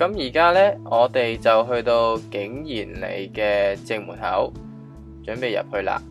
咁而家呢，我哋就去到景賢里嘅正門口，準備入去啦。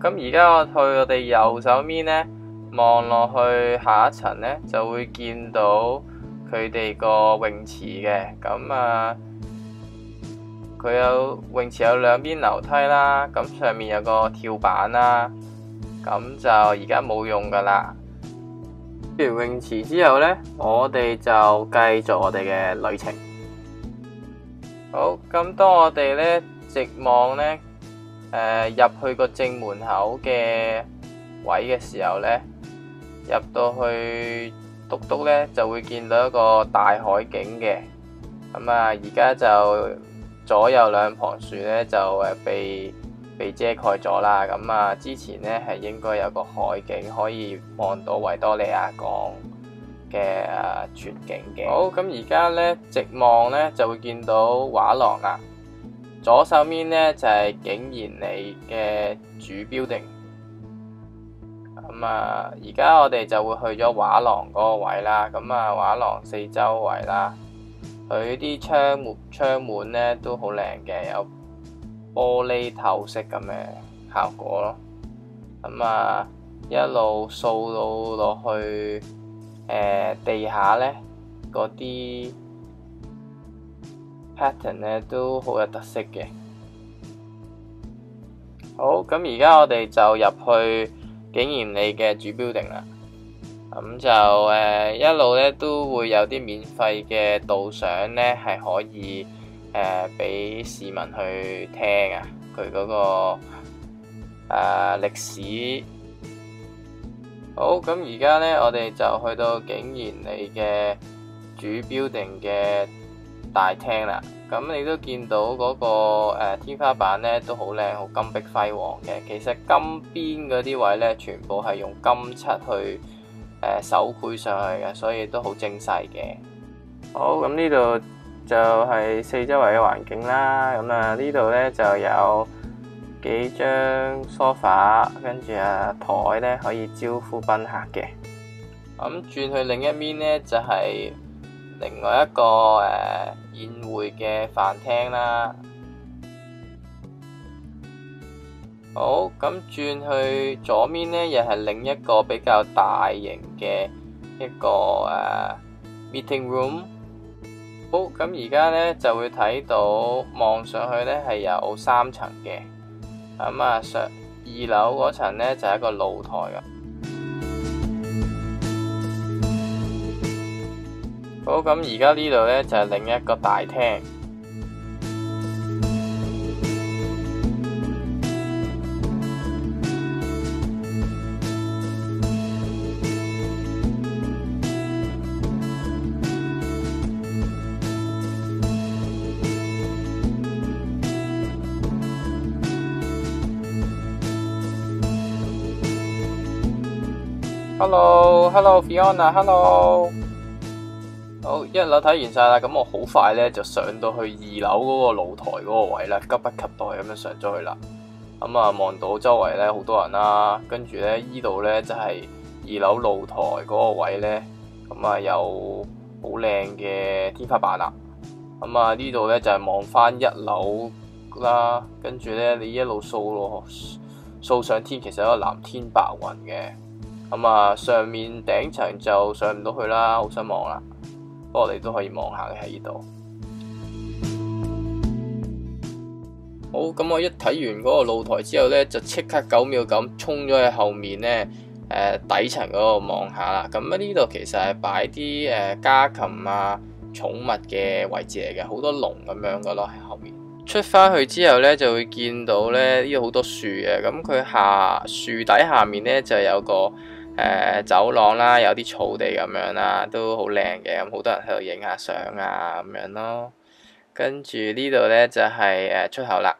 咁而家我哋右手面呢，望落去下一層呢，就會見到佢哋個泳池嘅。咁佢泳池有兩邊樓梯啦，咁上面有個跳板啦，咁就而家冇用噶啦。完泳池之後呢，我哋就繼續我哋嘅旅程。好，咁當我哋呢直望呢入去個正門口嘅位嘅時候呢，入到去篤篤呢，就會見到一個大海景嘅。咁而家就左右兩旁樹呢，就被遮蓋咗啦。咁之前呢，係應該有個海景可以望到維多利亞港嘅全景嘅。好，咁而家呢，直望呢，就會見到畫廊啦。左手面呢，就係景賢里嘅主building。咁而家我哋就會去咗畫廊嗰個位啦。咁畫廊四周圍啦，佢啲窗門呢都好靚嘅，有玻璃透色咁嘅效果咯。咁一路掃到落去地下呢嗰啲pattern 呢都好有特色嘅。好，咁而家我哋就入去景賢里嘅主building啦。咁就一路呢都會有啲免費嘅導賞呢，係可以俾市民去聽啊。佢嗰個歷史。好，咁而家呢，我哋就去到景賢里嘅主building嘅大廳啦。咁你都見到嗰個天花板呢都好靚，好金碧輝煌嘅。其實金邊嗰啲位呢，全部係用金漆去手繪上去嘅，所以都好精細嘅。好，咁呢度就係四周圍嘅環境啦。咁呢度呢就有幾張 sofa， 跟住台呢可以招呼賓客嘅。咁轉去另一面呢，就係另外一個宴會嘅飯廳啦。好，咁轉去左面呢，又係另一個比較大型嘅一個meeting room。好，咁而家呢就會睇到望上去呢係有3層嘅。咁上2樓嗰層呢就係一個露台㗎。好，咁而家呢度呢就係另一個大廳。Hello Fiona，Hello。好，一樓睇完晒啦，咁我好快呢就上到去2樓嗰個露台嗰個位啦，急不及待咁樣上咗去啦。望到周圍呢好多人啦，跟住呢依度呢就係2樓露台嗰個位呢，有好靚嘅天花板啦。呢度呢就係望翻1樓啦，跟住呢你一路掃上天，其實有個藍天白雲嘅。上面頂層就上唔到去啦，好失望啦。不過我哋都可以望下嘅喺呢度。好，咁我一睇完嗰個露台之後呢，就即刻9秒咁衝咗去後面呢底層嗰度望下啦。咁呢度其實係擺啲家禽寵物嘅位置嚟嘅，好多籠咁樣噶咯喺後面。出返去之後呢，就會見到呢度好多樹嘅。咁佢樹底下面呢，就有個走廊啦，有啲草地咁樣啦，都好靚嘅，咁好多人喺度影下相啊咁樣咯。跟住呢度呢，就係出口啦，